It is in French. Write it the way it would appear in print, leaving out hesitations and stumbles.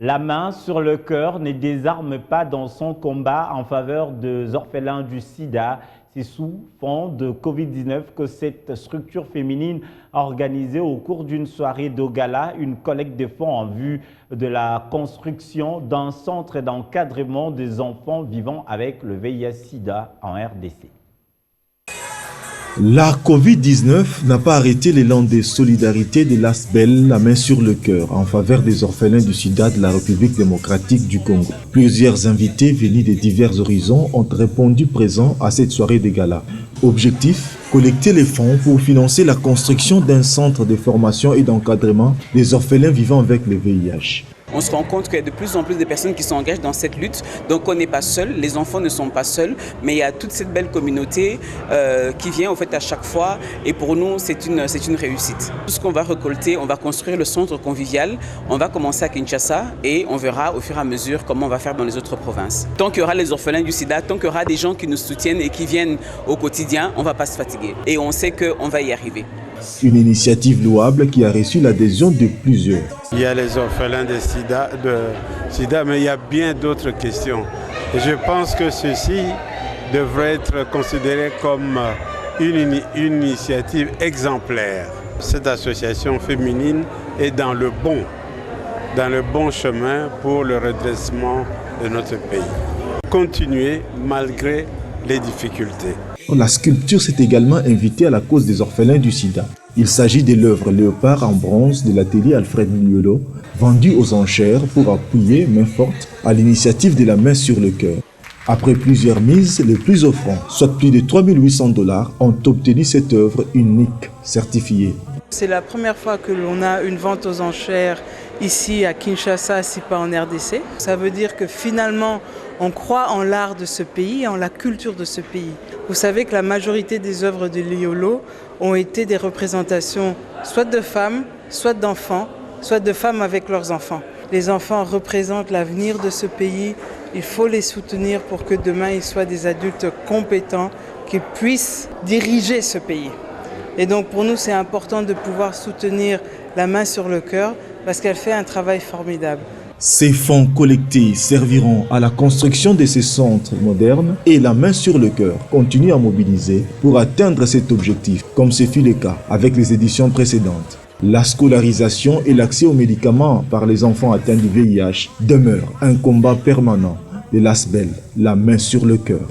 La main sur le cœur ne désarme pas dans son combat en faveur des orphelins du sida. C'est sous fond de Covid-19 que cette structure féminine a organisé au cours d'une soirée de gala une collecte de fonds en vue de la construction d'un centre d'encadrement des enfants vivant avec le VIH-Sida en RDC. La Covid-19 n'a pas arrêté l'élan de solidarité de l'ASBEL, la main sur le cœur, en faveur des orphelins du sida de la République démocratique du Congo. Plusieurs invités venus de divers horizons ont répondu présents à cette soirée de gala. Objectif, collecter les fonds pour financer la construction d'un centre de formation et d'encadrement des orphelins vivant avec le VIH. On se rend compte qu'il y a de plus en plus de personnes qui s'engagent dans cette lutte. Donc on n'est pas seul, les enfants ne sont pas seuls, mais il y a toute cette belle communauté qui vient en fait à chaque fois. Et pour nous, c'est une réussite. Tout ce qu'on va récolter, on va construire le centre convivial. On va commencer à Kinshasa et on verra au fur et à mesure comment on va faire dans les autres provinces. Tant qu'il y aura les orphelins du sida, tant qu'il y aura des gens qui nous soutiennent et qui viennent au quotidien, on ne va pas se fatiguer. Et on sait qu'on va y arriver. Une initiative louable qui a reçu l'adhésion de plusieurs. Il y a les orphelins de sida, mais il y a bien d'autres questions. Et je pense que ceci devrait être considéré comme une initiative exemplaire. Cette association féminine est dans le bon chemin pour le redressement de notre pays. Continuer malgré les difficultés. La sculpture s'est également invitée à la cause des orphelins du sida. Il s'agit de l'œuvre Léopard en bronze de l'atelier Alfred Mignolo, vendue aux enchères pour appuyer main forte à l'initiative de la main sur le cœur. Après plusieurs mises, les plus offrants, soit plus de 3 800 $, ont obtenu cette œuvre unique, certifiée. C'est la première fois que l'on a une vente aux enchères ici à Kinshasa, si pas en RDC. Ça veut dire que finalement, on croit en l'art de ce pays, en la culture de ce pays. Vous savez que la majorité des œuvres de Liolo ont été des représentations soit de femmes, soit d'enfants, soit de femmes avec leurs enfants. Les enfants représentent l'avenir de ce pays. Il faut les soutenir pour que demain, ils soient des adultes compétents qui puissent diriger ce pays. Et donc pour nous, c'est important de pouvoir soutenir la main sur le cœur parce qu'elle fait un travail formidable. Ces fonds collectés serviront à la construction de ces centres modernes et la main sur le cœur continue à mobiliser pour atteindre cet objectif, comme ce fut le cas avec les éditions précédentes. La scolarisation et l'accès aux médicaments par les enfants atteints du VIH demeurent un combat permanent de l'ASBEL, la main sur le cœur.